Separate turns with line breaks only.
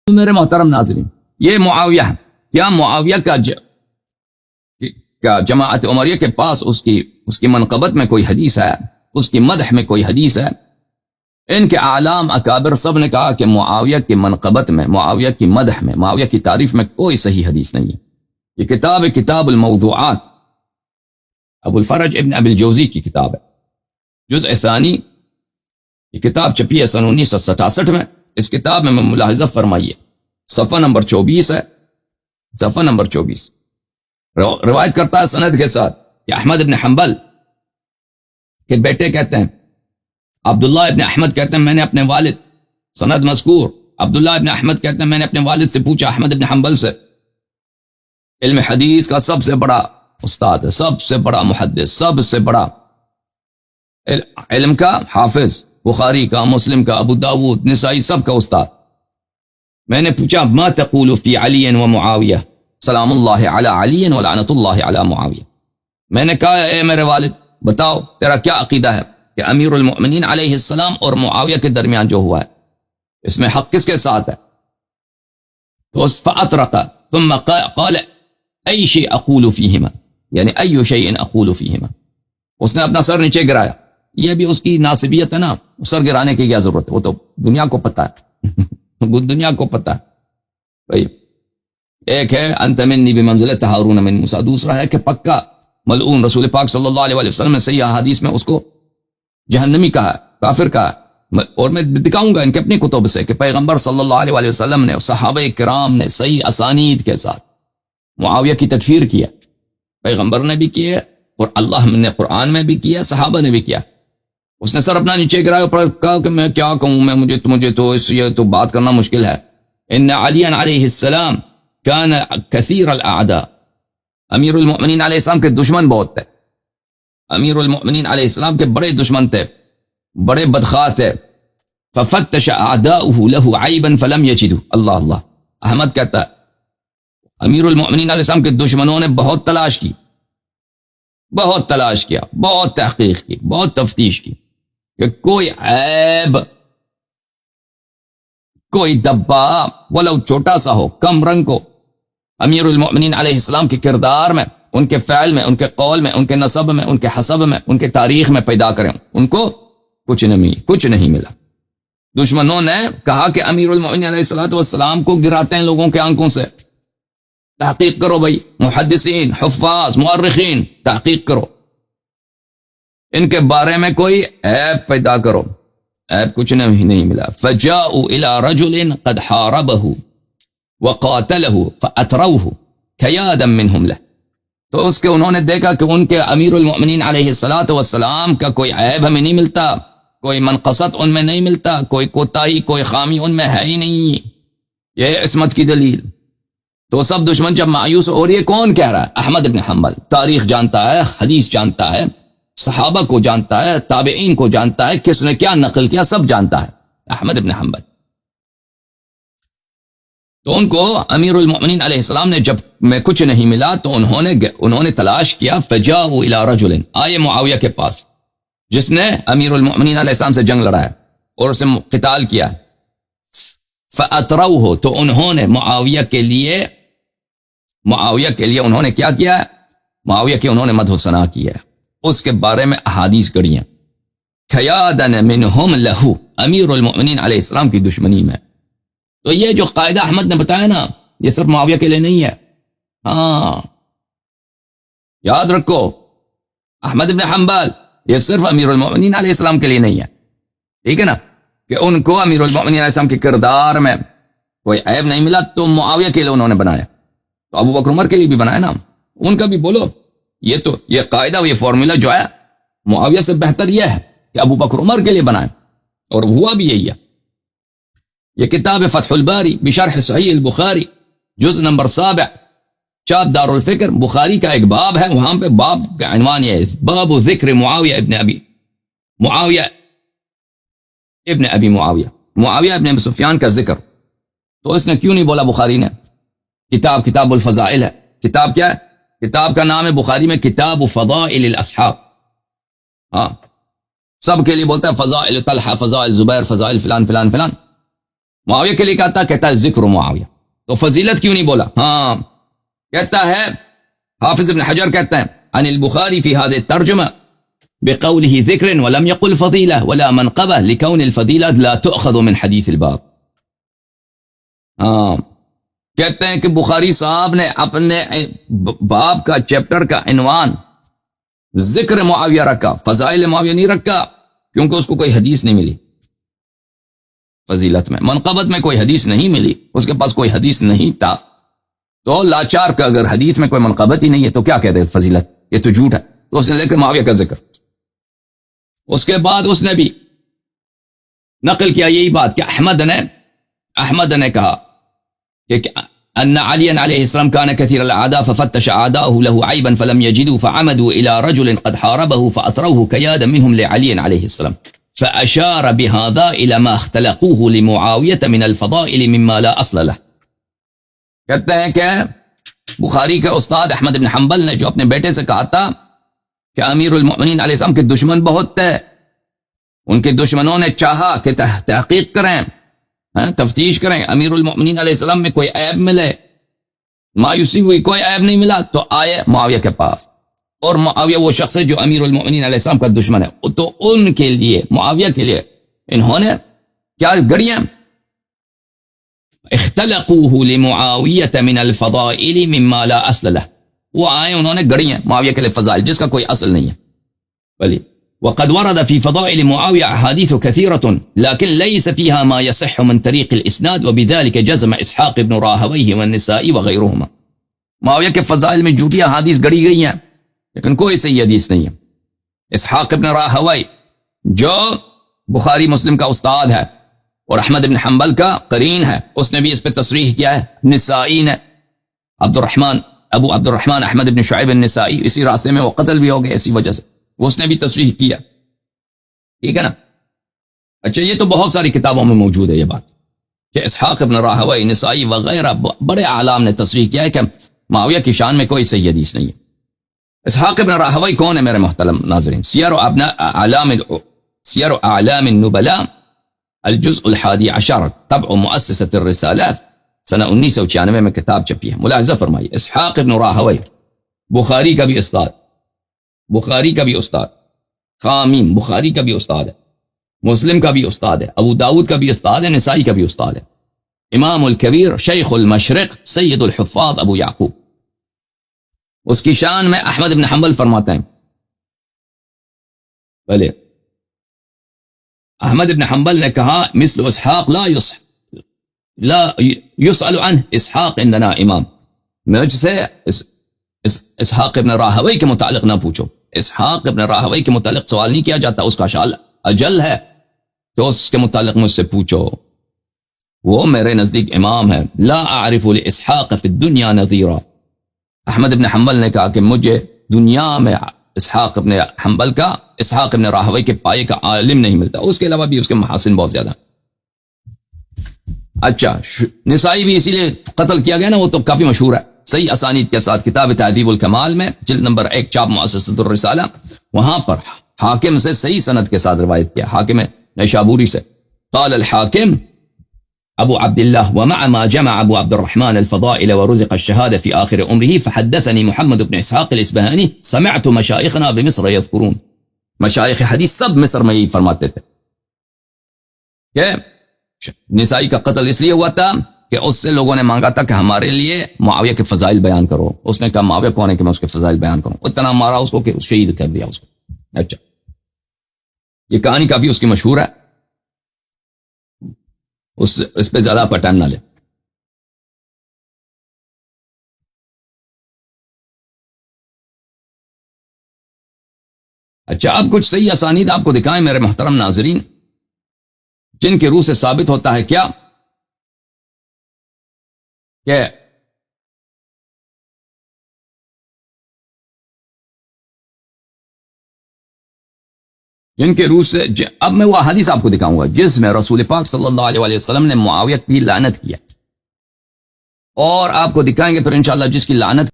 میرے محترم ناظرین، یہ معاویہ ہے. کیا معاویہ کا جماعت عمریہ کے پاس اس کی منقبت میں کوئی حدیث ہے؟ اس کی مدح میں کوئی حدیث ہے؟ ان کے اعلام اکابر سب نے کہا کہ معاویہ کی منقبت میں، معاویہ کی مدح میں، معاویہ کی تعریف میں کوئی صحیح حدیث نہیں ہے. یہ کتاب الموضوعات، ابو الفرج ابن ابی الجوزی کی کتاب ہے، جزء ثانی. یہ کتاب چھپی ہے سن 1967 میں. اس کتاب میں ملاحظہ فرمائیے، صفحہ نمبر 24 ہے، صفحہ نمبر 24. روایت کرتا ہے سند کے ساتھ کہ احمد ابن حنبل کے بیٹے کہتے ہیں، عبداللہ ابن احمد کہتے ہیں میں نے اپنے والد، سند مذکور، عبداللہ ابن احمد کہتے ہیں میں نے اپنے والد سے پوچھا، احمد ابن حنبل سے، علم حدیث کا سب سے بڑا استاد ہے، سب سے بڑا محدث، سب سے بڑا علم کا حافظ، بخاری کا، مسلم کا، ابو داود، نسائی، سب کا استاد. میں نے پوچھا ما تقول فی علی و معاویہ سلام اللہ علی علی و لعنت اللہ علی معاویہ. میں نے کہا اے میرے والد بتاؤ تیرا کیا عقیدہ ہے کہ امیر المؤمنین علیہ السلام اور معاویہ کے درمیان جو ہوا ہے اس میں حق کس کے ساتھ ہے؟ تو فاطرق ثم قال ای شیء اقول فیہما، یعنی ای شیء اقول فیہما. اس نے اپنا سر نیچے گرایا. یہ بھی اس کی ناسبیت ہے نا، سر گرانے کی کیا ضرورت ہے، وہ تو دنیا کو پتہ ہے دنیا کو پتہ ہے بھائی. ایک ہے انت منی بمنزلۃ ہارون من موسیٰ، دوسرا ہے کہ پکا ملعون رسول پاک صلی اللہ علیہ وسلم نے صحیح احادیث میں اس کو جہنمی کہا، کافر کہا. اور میں دکھاؤں گا ان کے اپنی کتب سے کہ پیغمبر صلی اللہ علیہ وسلم نے، صحابہ کرام نے صحیح اسانید کے ساتھ معاویہ کی تکفیر کیا. پیغمبر نے بھی کیا اور اللہ نے قرآن میں بھی کیا، صحابہ نے بھی کیا. اس نے سر اپنا نیچے گرایا اور کہا کہ میں کیا کہوں، میں مجھے تو یہ تو بات کرنا مشکل ہے. ان علی علیہ السلام کان کثیر الاعداء، امیر المؤمنین علیہ السلام کے دشمن بہت تھے. امیر المؤمنین علیہ السلام کے بڑے دشمن تھے، بڑے بدخواہ تھے. ففتش اعداؤه له عیبا فلم یجدوا. اللہ اللہ. احمد کہتا ہے امیر المؤمنین علیہ السلام کے دشمنوں نے بہت تلاش کی، بہت تلاش کیا، بہت تحقیق کی، بہت تفتیش کی کہ کوئی عیب، کوئی دبا ولو چھوٹا سا ہو، کم رنگ کو امیر المؤمنین علیہ السلام کے کردار میں، ان کے فعل میں، ان کے قول میں، ان کے نسب میں، ان کے حسب میں، ان کے تاریخ میں پیدا کریں. ان کو کچھ نہیں ملا. دشمنوں نے کہا کہ امیر المؤمنین علیہ السلام کو گراتے ہیں لوگوں کے آنکھوں سے. تحقیق کرو بھائی، محدثین، حفاظ، مؤرخین، تحقیق کرو، ان کے بارے میں کوئی عیب پیدا کرو. عیب کچھ نہیں ملا. فجاءوا الى رجل قد حاربه وقاتله فاتروه كيادا منهم له. تو اس کے انہوں نے دیکھا کہ ان کے امیر المؤمنین علیہ السلام کا کوئی عیب ہمیں نہیں ملتا، کوئی منقصت ان میں نہیں ملتا، کوئی کوتاہی، کوئی خامی ان میں ہے ہی نہیں. یہ عصمت کی دلیل. تو سب دشمن جب مایوس، اور یہ کون کہہ رہا ہے؟ احمد بن حنبل. تاریخ جانتا ہے، حدیث جانتا ہے، صحابہ کو جانتا ہے، تابعین کو جانتا ہے، کس نے کیا نقل کیا سب جانتا ہے احمد بن حنبل. تو ان کو امیر المؤمنین علیہ السلام نے جب میں کچھ نہیں ملا تو انہوں نے تلاش کیا. فجاءوا الى رجل، آئے معاویہ کے پاس جس نے امیر المؤمنین علیہ السلام سے جنگ لڑایا اور اسے قتال کیا. فاتروه، تو انہوں نے معاویہ کے لیے انہوں نے کیا کیا؟ معاویہ کی انہوں نے مدح و ثنا کیا، اس کے بارے میں احادیث گڑیاں. کھیادن منہم لہو، امیر المؤمنین علیہ السلام کی دشمنی میں. تو یہ جو قاعدہ احمد نے بتایا نا، یہ صرف معاویہ کے لیے نہیں ہے. ہاں یاد رکھو، احمد بن حنبل یہ صرف امیر المؤمنین علیہ السلام کے لیے نہیں ہے، ٹھیک ہے نا، کہ ان کو امیر المؤمنین علیہ السلام کے کردار میں کوئی عیب نہیں ملا تو معاویہ کے لیے انہوں نے بنایا. تو ابو بکر عمر کے لیے بھی بنایا نا، ان کا بھی بولو. یہ قاعدہ، یہ فارمولا جو ہے معاویہ سے بہتر یہ ہے کہ ابو بکر عمر کے لیے بنائے، اور ہوا بھی یہی ہے. یہ کتاب فتح الباری بشرح صحیح البخاری، جز نمبر 7، چاپ دار الفکر. بخاری کا ایک باب ہے، وہاں پہ باب کا عنوان یہ ہے، باب ذکر معاویہ ابن ابی سفیان کا ذکر. تو اس نے کیوں نہیں بولا بخاری نے؟ کتاب الفضائل ہے. کتاب کیا ہے؟ کتاب کا نام ہے بخاری میں کتاب فضائل الاصحاب. ہاں سب کے لیے بولتا ہے فضائل طلحہ، فضائل زبیر، فضائل فلان فلان فلان. معاویہ کے لیے کہتا ہے ذکر معاویہ. تو فضیلت کیوں نہیں بولا؟ ہاں کہتا ہے حافظ ابن حجر کہتا ہے عن البخاری فی هذه الترجمہ بقوله ذکر ولم يقل فضیلہ ولا منقبہ لکون الفضیلہ لا تؤخذ من حدیث الباب. ہاں کہتے ہیں کہ بخاری صاحب نے اپنے باب کا چیپٹر کا عنوان ذکر معاویہ رکھا، فضائل معاویہ نہیں رکھا، کیونکہ اس کو کوئی حدیث نہیں ملی فضیلت میں. منقبت میں کوئی حدیث نہیں ملی، اس کے پاس کوئی حدیث نہیں تھا. تو لاچار کا اگر حدیث میں کوئی منقبت ہی نہیں ہے تو کیا کہتے ہیں فضیلت؟ یہ تو جھوٹ ہے. تو اس نے لے کر معاویہ کا ذکر. اس کے بعد اس نے بھی نقل کیا یہی بات کہ احمد نے کہا کہ ان علی علیہ السلام كان كثير الاعداء ففتش اعداؤه له عيبا فلم يجدوا فعمدوا الى رجل قد حاربه فاطروه كيادا منهم لعلي عليه السلام فاشار بهذا الى ما اختلقوه لمعاويه من الفضائل مما لا اصل له. کہتے ہیں کہ بخاری کے استاد احمد بن حنبل نے جو اپنے بیٹے سے کہا تھا کہ امیر المؤمنین علیہ السلام کے دشمن بہت تھے، ان کے دشمنوں نے چاہا کہ تحقیق کریں، تفتیش کریں، امیر المؤمنین علیہ السلام میں کوئی عیب ملے. مایوسی ہوئی، کوئی عیب نہیں ملا تو آئے معاویہ کے پاس. اور معاویہ وہ شخص ہے جو امیر المؤمنین علیہ السلام کا دشمن ہے. تو ان کے لیے، معاویہ کے لیے انہوں نے کیا گڑیاں اختلقوه لمعاویہ من الفضائل مما لا اصل له. وہ آئے انہوں نے گڑیاں معاویہ کے لیے فضائل جس کا کوئی اصل نہیں ہے. بلی وقد ورد في فضائل معاوية أحاديث كثيرة لكن ليس فيها ما يصح من طريق الإسناد وبذلك جزم إسحاق بن راهويه والنسائي وغيرهما. معاویہ کے فضائل میں جھوٹی احادیث گڑی گئی ہیں لیکن کوئی صحیح حدیث نہیں ہے. اسحاق ابن راہوی جو بخاری مسلم کا استاد ہے اور احمد بن حنبل کا قرین ہے، اس نے بھی اس پہ تصریح کیا ہے. نسائی نے ابو عبد الرحمن احمد بن شعیب النسائی، اسی راستے میں وہ قتل بھی ہو گئے اسی وجہ سے، اس نے بھی تصریح کیا. ٹھیک ہے نا؟ اچھا یہ تو بہت ساری کتابوں میں موجود ہے یہ بات کہ اسحاق ابن راہوی، نسائی وغیرہ بڑے اعلام نے تصریح کیا ہے کہ معاویہ کی شان میں کوئی صحیح حدیث نہیں ہے. اسحاق ابن راہوی کون ہے میرے محترم ناظرین؟ سیر اعلام النبلاء الجزء الحادی عشر طبع مؤسسۃ الرسالہ سنہ 1996 میں کتاب چھپی ہے. ملاحظہ فرمائیے، اسحاق ابن راہوی بخاری کا بھی استاد، خامیم بخاری کا بھی استاد ہے، مسلم کا بھی استاد ہے، ابو داود کا بھی استاد ہے، نسائی کا بھی استاد ہے. امام الکبیر شیخ المشرق سید الحفاظ ابو یعقوب. اس کی شان میں احمد بن حنبل فرماتے ہیں، بھلے احمد بن حنبل نے کہا مثل اسحاق لا يسأل عنه اسحاق عندنا امام. مجھ سے اسحاق ابن راہوی کے متعلق نہ پوچھو، اسحاق ابن راہوی کے متعلق سوال نہیں کیا جاتا، اس کا شان اجل ہے تو اس کے متعلق مجھ سے پوچھو، وہ میرے نزدیک امام ہے. لا اعرف لاسحاق فی الدنیا نظیرا. احمد ابن حنبل نے کہا کہ مجھے دنیا میں اسحاق ابن راہوی کے پائے کا عالم نہیں ملتا. اس کے علاوہ بھی اس کے محاسن بہت زیادہ. اچھا نسائی بھی اسی لیے قتل کیا گیا نا، وہ تو کافی مشہور ہے صحیح اسانید کے ساتھ. کتاب تہذیب الکمال میں جلد نمبر 1 چاپ مؤسسۃ الرسالہ، وہاں پر حاکم سے صحیح سند کے ساتھ روایت کیا، حاکم نیشابوری سے. قال الحاکم ابو عبد الله ومع ما جمع ابو عبد الرحمن الفضائل ورزق الشهاده في اخر عمره فحدثني محمد بن اسحاق الاسبهاني سمعت مشايخنا بمصر يذكرون. مشایخ حدیث سب مصر میں ہی فرماتے تھے کہ نسائی کا قتل اس لیے ہوا تھا کہ اس سے لوگوں نے مانگا تھا کہ ہمارے لیے معاویہ کے فضائل بیان کرو. اس نے کہا معاویہ کون ہے کہ میں اس کے فضائل بیان کروں. اتنا مارا اس کو کہ شہید کر دیا اس کو. اچھا یہ کہانی کافی اس کی مشہور ہے، اس پہ زیادہ پٹن نہ لے. اچھا اب کچھ صحیح اسانید آپ کو دکھائیں میرے محترم ناظرین، جن کے روح سے ثابت ہوتا ہے کیا کہ جن کے روح سے اب میں وہ حدیث آپ کو دکھاؤں گا جس میں رسول پاک صلی اللہ علیہ وسلم نے معاویہ کی لعنت کیا، اور آپ کو دکھائیں گے پھر انشاءاللہ جس کی لعنت